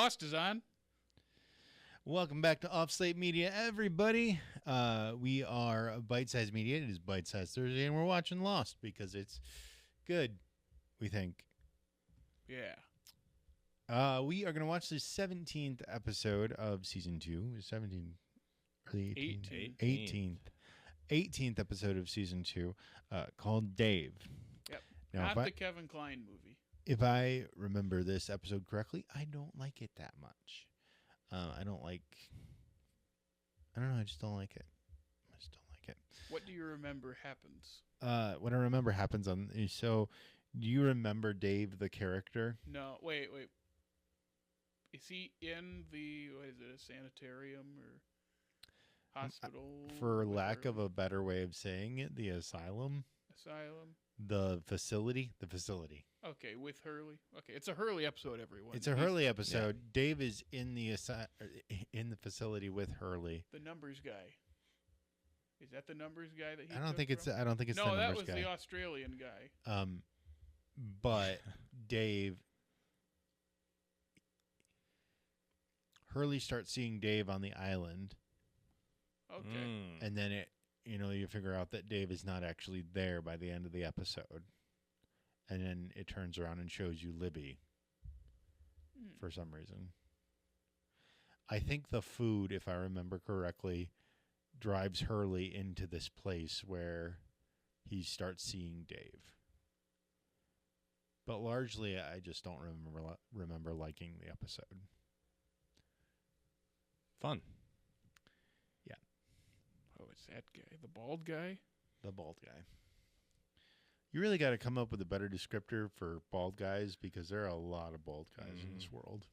Lost is on. Welcome back to Off Slate Media, everybody. We are Bite Size Media. It is Bite Size Thursday, and we're watching Lost because it's good, we think. Yeah. We are going to watch the 17th episode of Season 2. 17th or the 18th? 18th episode of Season 2 called Dave. Yep. Now, Not the Kevin Kline movie. If I remember this episode correctly, I don't like it that much. I don't know. I just don't like it. What do you remember happens? What I remember happens so do you remember Dave, the character? No, wait. Is he in the, what is it, a sanitarium or hospital? For lack of a better way of saying it, the asylum? The facility? The facility. Okay, with Hurley. Okay, it's a Hurley episode, everyone. It's a Hurley episode. Yeah. Dave is in the facility with Hurley. The numbers guy. Is that the numbers guy that he? I don't think it's the numbers guy. No, that was the Australian guy. But Dave, Hurley starts seeing Dave on the island. Okay. And then you figure out that Dave is not actually there by the end of the episode. And then it turns around and shows you Libby for some reason. I think the food, if I remember correctly, drives Hurley into this place where he starts seeing Dave. But largely, I just don't remember liking the episode. Fun. Yeah. Oh, it's that guy. The bald guy? The bald guy. You really got to come up with a better descriptor for bald guys because there are a lot of bald guys in this world.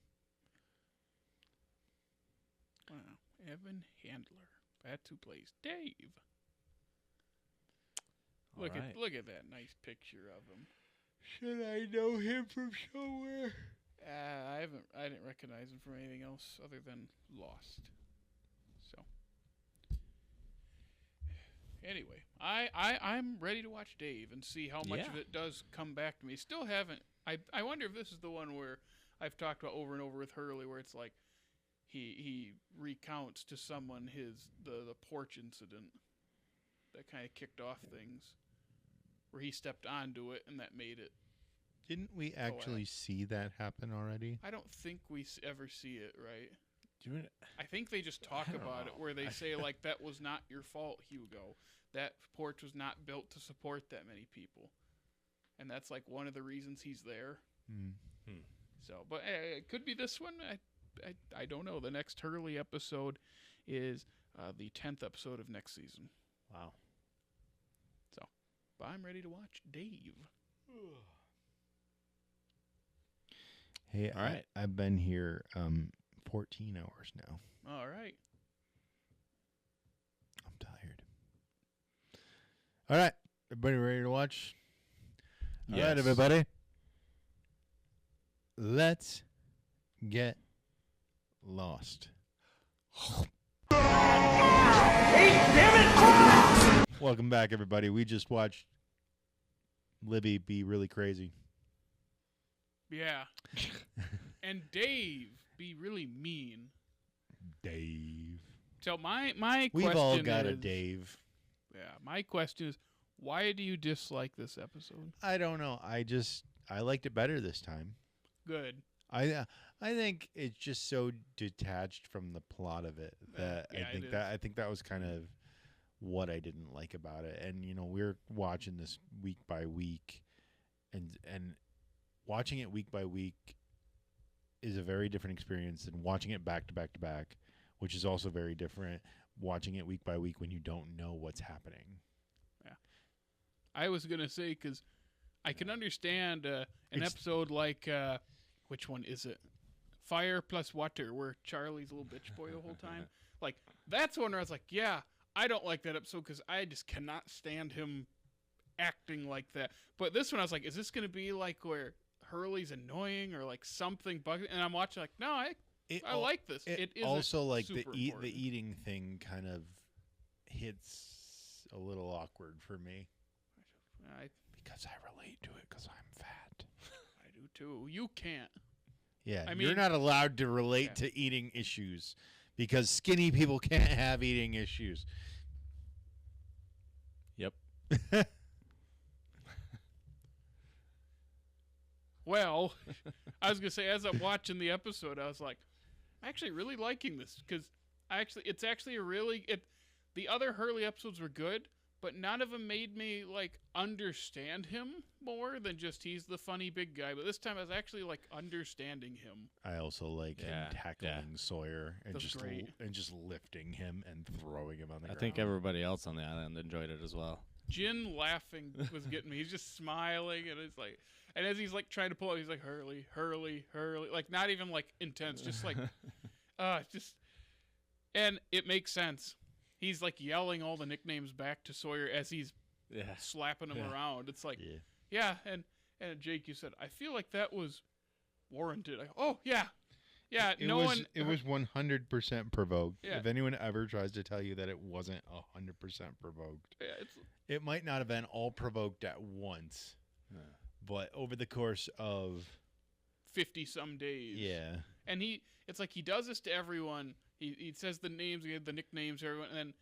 Wow. Evan Handler. That's who plays Dave. Look at that nice picture of him. Should I know him from somewhere? I didn't recognize him from anything else other than Lost. So anyway, I'm ready to watch Dave and see how much of it does come back to me. Still haven't. I wonder if this is the one where I've talked about over and over with Hurley, where it's like he recounts to someone the porch incident that kind of kicked off things, where he stepped onto it and that made it. Didn't we actually see that happen already? I don't think we ever see it, right? I think they just talk about it, where they say, like, that was not your fault, Hugo. That porch was not built to support that many people. And that's, like, one of the reasons he's there. So, but it could be this one. I don't know. The next Hurley episode is the 10th episode of next season. Wow. So, but I'm ready to watch Dave. Hey, all right. I've been here 14 hours now. All right. I'm tired. All right. Everybody ready to watch? Yes. All right, everybody. Let's get lost. Welcome back, everybody. We just watched Libby be really crazy. Yeah. And Dave be really mean. Dave. So my question We've all got is, a Dave. Yeah, my question is, why do you dislike this episode? I don't know. I liked it better this time. Good. I think it's just so detached from the plot of it that I think that was kind of what I didn't like about it. And we're watching this week by week, and watching it week by week is a very different experience than watching it back to back to back, which is also very different watching it week by week when you don't know what's happening. Yeah. I was going to say, because I can understand an episode like, which one is it? Fire Plus Water, where Charlie's a little bitch boy the whole time. Like, that's one where I was like, yeah, I don't like that episode because I just cannot stand him acting like that. But this one, I was like, is this going to be like where Hurley's annoying or like something bugging? And I'm watching like, no, I like this. It is also like the important. eating thing kind of hits a little awkward for me. Because I relate to it because I'm fat. I do too. You can't. Yeah, I you're mean- not allowed to relate to eating issues because skinny people can't have eating issues. Yep. Well, I was gonna say, as I'm watching the episode, I was like, I'm actually really liking this because it's actually a really the other Hurley episodes were good, but none of them made me like understand him more than just he's the funny big guy. But this time I was actually like understanding him. I also like him tackling Sawyer and That's great. just lifting him and throwing him on the ground. I think everybody else on the island enjoyed it as well. Jin laughing was getting me. He's just smiling, and it's like, and as he's like trying to pull out, he's like Hurley, Hurley, Hurley, like not even like intense, just like, just, and it makes sense. He's like yelling all the nicknames back to Sawyer as he's slapping him around. It's like, and Jake, you said, I feel like that was warranted. It was 100% provoked. Yeah. If anyone ever tries to tell you that it wasn't 100% provoked, it might not have been all provoked at once, but over the course of 50 some days. Yeah. And it's like he does this to everyone. He says the names, the nicknames to everyone, and then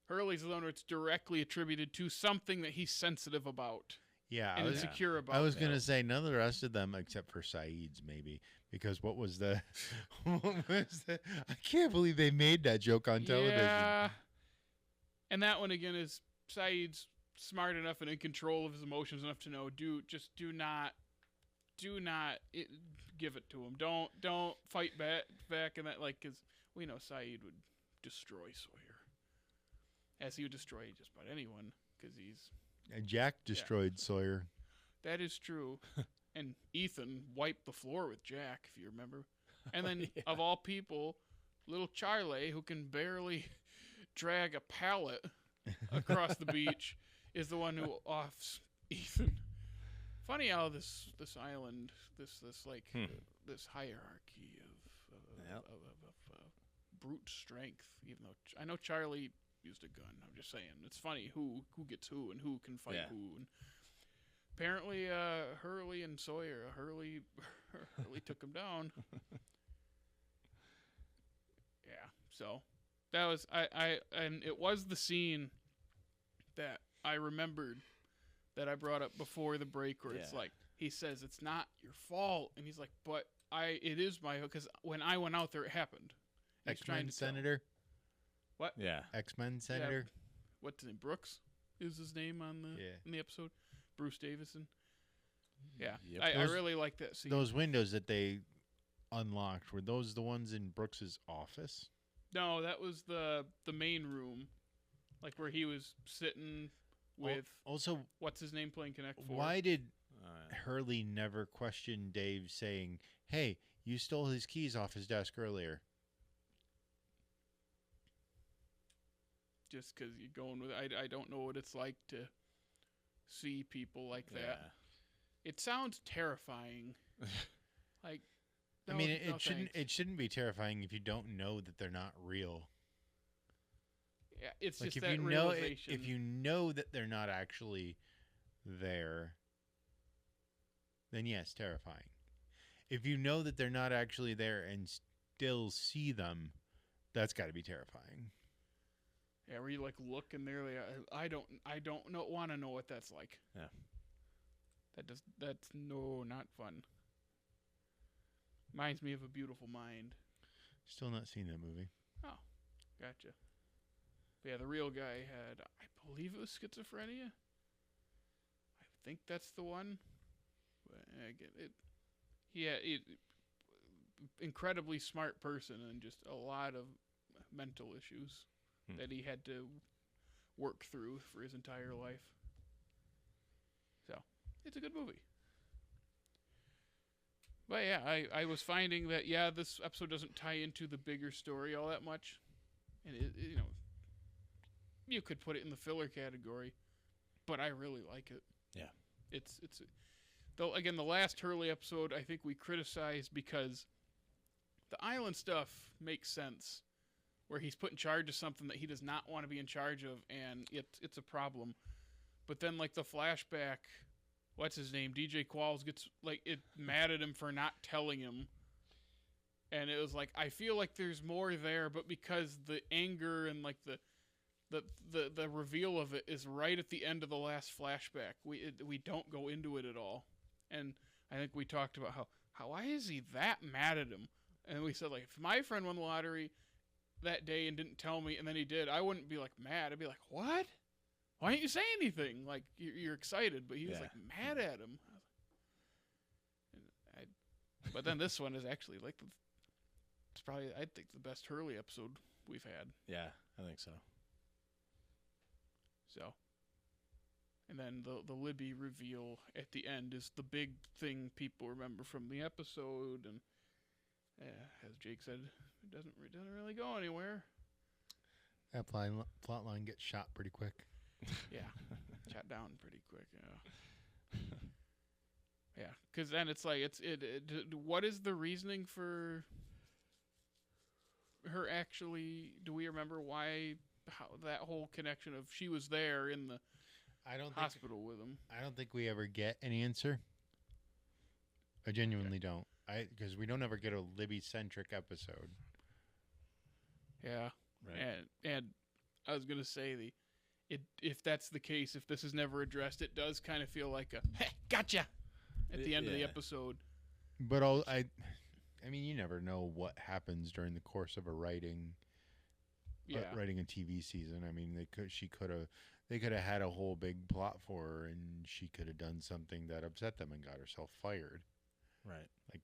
Hurley's the one where it's directly attributed to something that he's sensitive about. Yeah, and insecure about. I was going to say none of the rest of them except for Saeed's maybe, because what was the I can't believe they made that joke on television. Yeah. And that one again is Saeed's smart enough and in control of his emotions enough to know, do not give it to him. Don't fight back and that, like, cuz we know Saeed would destroy Sawyer. As he would destroy just about anyone cuz he's And Jack destroyed Sawyer. That is true. And Ethan wiped the floor with Jack, if you remember. And then, of all people, little Charlie, who can barely drag a pallet across the beach, is the one who offs Ethan. Funny how this island, this hierarchy of brute strength. Even though I know Charlie used a gun. I'm just saying, it's funny who gets who and who can fight who. And apparently, Hurley and Sawyer, Hurley took him down. So that was and it was the scene that I remembered that I brought up before the break, where it's like he says it's not your fault, and he's like, but it is my, because when I went out there, it happened. X-Men Senator. What? Yeah. X-Men Senator. Yeah. What's his name? Brooks is his name in the episode. Bruce Davison. Yeah. Yep. I really like that scene. Those windows that they unlocked, were those the ones in Brooks's office? No, that was the main room, like where he was sitting with. Also, what's his name playing Connect 4? Why did Hurley never question Dave, saying, "Hey, you stole his keys off his desk earlier"? Just because you're going with I don't know what it's like to see people like that. It sounds terrifying. Like, no, I mean, it shouldn't be terrifying if you don't know that they're not real. Yeah, it's like just if that you realization. If you know that they're not actually there, then yes, terrifying. If you know that they're not actually there and still see them, that's got to be terrifying. Yeah, where you like look and they're like, I don't want to know what that's like. Yeah, that's not fun. Reminds me of A Beautiful Mind. Still not seen that movie. Oh, gotcha. But yeah, the real guy had, I believe it was schizophrenia. I think that's the one. But again, incredibly smart person and just a lot of mental issues that he had to work through for his entire life. So, it's a good movie. But yeah, I was finding that, this episode doesn't tie into the bigger story all that much. And, you could put it in the filler category, but I really like it. Yeah. Though, again, the last Hurley episode, I think we criticized because the island stuff makes sense, where he's put in charge of something that he does not want to be in charge of, and it's a problem. But then, like, the flashback, what's his name? DJ Qualls gets, like, mad at him for not telling him And it was like, I feel like there's more there, but because the anger and like the reveal of it is right at the end of the last flashback, we don't go into it at all. And I think we talked about how why is he that mad at him? And we said, like, if my friend won the lottery that day and didn't tell me, and then he did, I wouldn't be like mad. I'd be like, what? Why didn't you say anything? Like, you're excited, but he was like mad at him. But then this one is actually like it's probably, I think, the best Hurley episode we've had. Yeah, I think so. So, and then the Libby reveal at the end is the big thing people remember from the episode, and as Jake said, it doesn't really go anywhere. That plot line gets shot pretty quick. Yeah, shot down pretty quick. Yeah, yeah, because then it's like what is the reasoning for her actually? Do we remember how that whole connection of she was there in the hospital with him? I don't think we ever get an answer. I genuinely don't. Because we don't ever get a Libby-centric episode. Yeah, right. And I was gonna say if that's the case, if this is never addressed, it does kind of feel like a hey, gotcha at the end of the episode. But I mean, you never know what happens during the course of writing a TV season. I mean, they could have had a whole big plot for her, and she could have done something that upset them and got herself fired. Right. Like,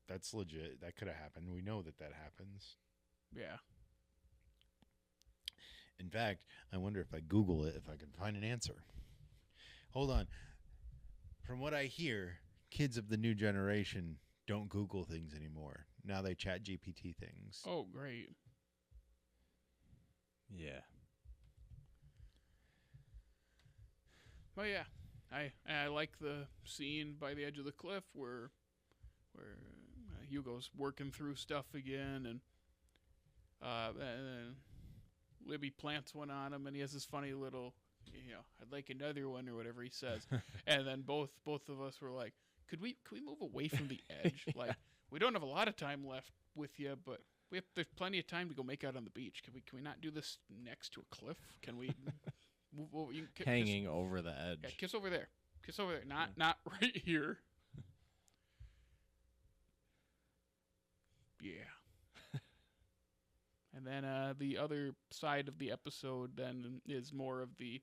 that's legit. That could have happened. We know that happens. Yeah. In fact, I wonder if I Google it, if I can find an answer. Hold on. From what I hear, kids of the new generation don't Google things anymore. Now they chat GPT things. Oh, great. Yeah. Well, yeah. I like the scene by the edge of the cliff where Hugo's working through stuff again, and then Libby plants one on him, and he has this funny little, I'd like another one or whatever he says. And then both of us were like, could we move away from the edge? Yeah. Like, we don't have a lot of time left with you, but there's plenty of time to go make out on the beach. Can we not do this next to a cliff? Can we move over? Hanging over the edge. Yeah, kiss over there. Kiss over there. Not right here. Yeah. And then the other side of the episode then is more of the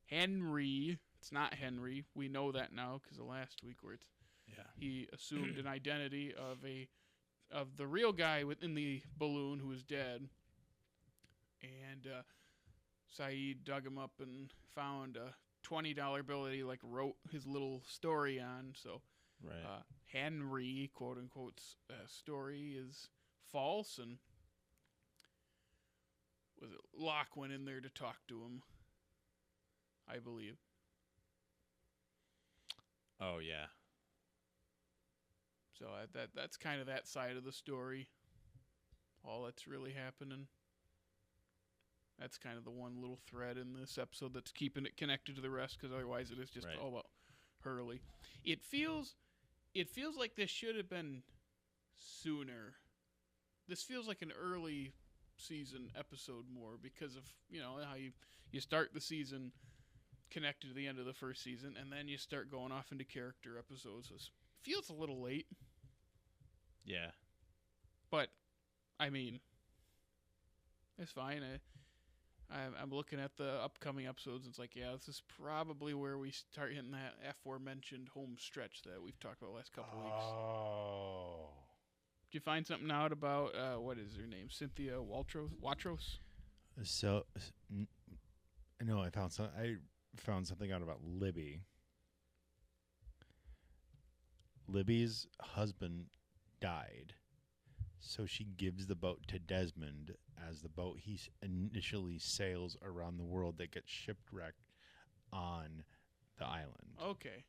Henry. It's not Henry. We know that now because of last week where he assumed an identity of the real guy within the balloon who was dead. And Saeed dug him up and found a $20 bill that he wrote his little story on. So right. Henry, quote unquote, story is false, and Locke went in there to talk to him, I believe. Oh yeah. So that's kind of that side of the story. All that's really happening. That's kind of the one little thread in this episode that's keeping it connected to the rest, because otherwise it is just all about Hurley. It feels like this should have been sooner. This feels like an early season episode more because of, how you start the season connected to the end of the first season, and then you start going off into character episodes. It feels a little late. Yeah. But, I mean, it's fine. I'm looking at the upcoming episodes, and it's like, yeah, this is probably where we start hitting that aforementioned home stretch that we've talked about the last couple weeks. Oh. Did you find something out about, what is her name, Cynthia Watros? So, no, I found something out about Libby. Libby's husband died, so she gives the boat to Desmond as the boat he initially sails around the world that gets shipwrecked on the island. Okay.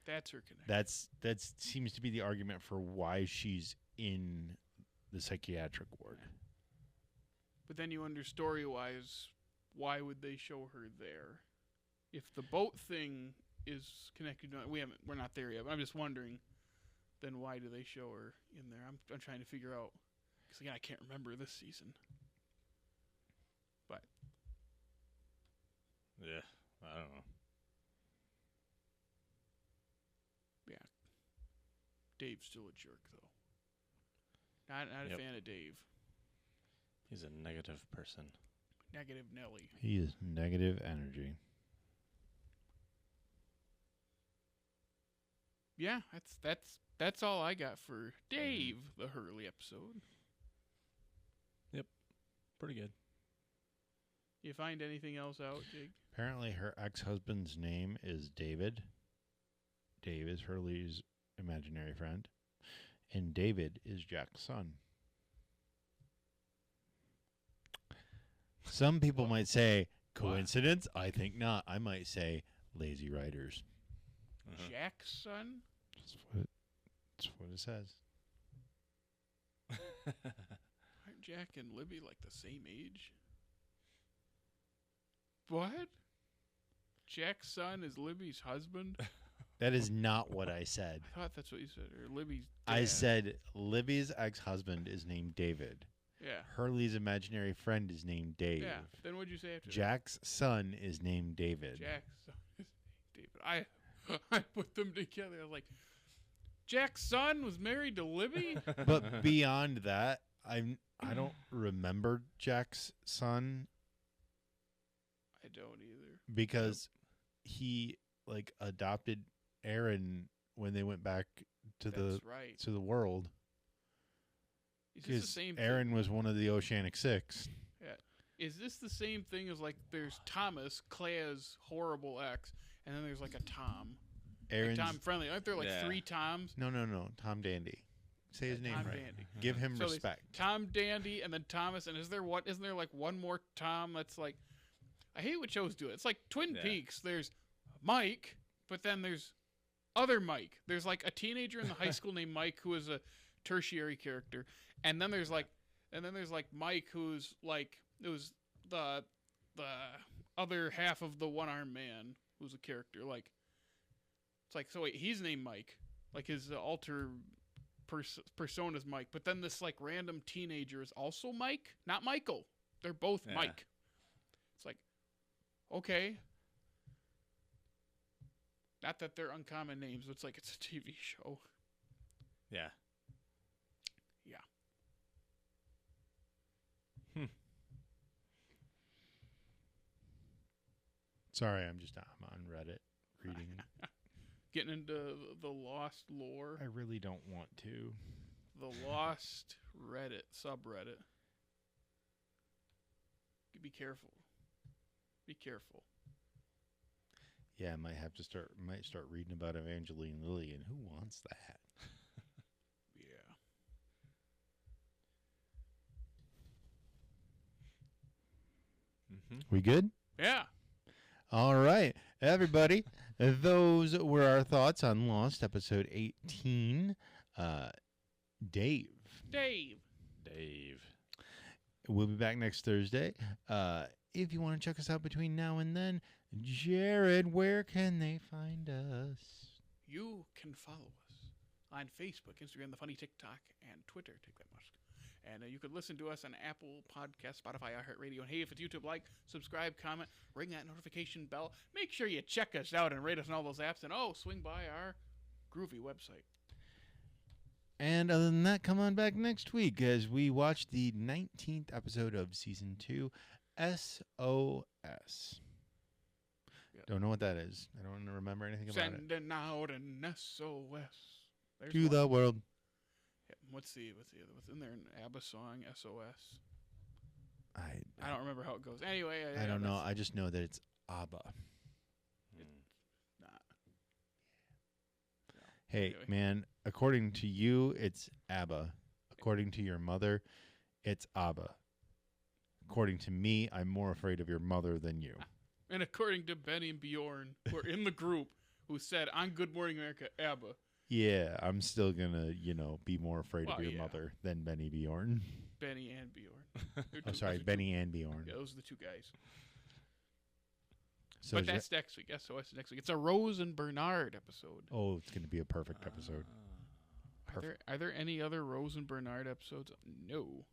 That's her connection. That seems to be the argument for why she's in the psychiatric ward. But then you wonder, story-wise, why would they show her there? If the boat thing is connected, we're not there yet. But I'm just wondering, then why do they show her in there? I'm trying to figure out. Because, again, I can't remember this season. But. Yeah, I don't know. Yeah. Dave's still a jerk, though. Not a fan of Dave. He's a negative person. Negative Nelly. He is negative energy. Yeah, that's all I got for Dave, the Hurley episode. Pretty good. You find anything else out, Jake? Apparently, her ex-husband's name is David. Dave is Hurley's imaginary friend. And David is Jack's son. Some people might say, coincidence? I think not. I might say, lazy writers. Jack's son? That's what it says. Aren't Jack and Libby like the same age? What? Jack's son is Libby's husband? That is not what I said. I thought that's what you said. Or Libby's dad. I said Libby's ex-husband is named David. Yeah. Hurley's imaginary friend is named Dave. Yeah. Then what'd you say after Jack's son is named David. that? Jack's son is David. I put them together. I was like, Jack's son was married to Libby? But beyond that, I don't remember Jack's son I don't either. because he adopted Aaron when they went back to That's right. the world. Is this the Because same Aaron thing? was one of the Oceanic Six. Yeah. Is this the same thing as there's Thomas, Claire's horrible ex, and then there's a Tom? Aaron's Tom Friendly. Aren't there three Toms? no, Tom Dandy. Say his name Tom right. Dandy. Give him So there's respect. Tom Dandy and then Thomas, and isn't there one more Tom that's I hate when shows do it. It's like Twin Peaks. There's Mike, but then there's other Mike. There's a teenager in the high school named Mike who is a tertiary character, and then there's Mike who's it was the other half of the one-armed man who's a character. So wait, he's named Mike. His alter persona's Mike, but then this random teenager is also Mike, not Michael. They're both Mike. It's okay. Not that they're uncommon names, but it's a TV show. Yeah. Yeah. Sorry, I'm on Reddit reading. Getting into the lost lore. I really don't want to. The lost Reddit subreddit. Be careful. Be careful. Yeah, I might start reading about Evangeline Lilly, and who wants that? Yeah. We good? Yeah. All right, everybody. Those were our thoughts on Lost, episode 18. Dave. We'll be back next Thursday. If you want to check us out between now and then, Jared, where can they find us? You can follow us on Facebook, Instagram, The Funny TikTok, and Twitter. Take that, Musk. And you could listen to us on Apple Podcasts, Spotify, iHeartRadio. And hey, if it's YouTube, subscribe, comment, ring that notification bell. Make sure you check us out and rate us on all those apps. And swing by our groovy website. And other than that, come on back next week as we watch the 19th episode of Season 2, SOS. Yep. Don't know what that is. I don't remember anything about it. Sending out an SOS. There's to the world. Yeah, what's in there? An ABBA song, SOS. I don't remember how it goes. Anyway, I don't know. I just know that it's ABBA. It's not. No. Hey, anyway. Man, according to you, it's ABBA. According to your mother, it's ABBA. According to me, I'm more afraid of your mother than you. And according to Benny and Bjorn, who are in the group, who said on Good Morning America, ABBA. Yeah, I'm still gonna, be more afraid of your mother than Benny Bjorn. Benny and Bjorn. I'm sorry, Benny and Bjorn. Yeah, those are the two guys. So but that's next week. SOS is next week. It's a Rose and Bernard episode. Oh, it's gonna be a perfect episode. Are there any other Rose and Bernard episodes? No.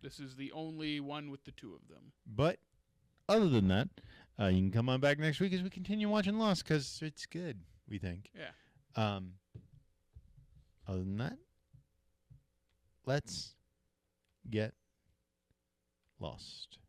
This is the only one with the two of them. But other than that, you can come on back next week as we continue watching Lost because it's good, we think. Yeah. Other than that, let's get lost.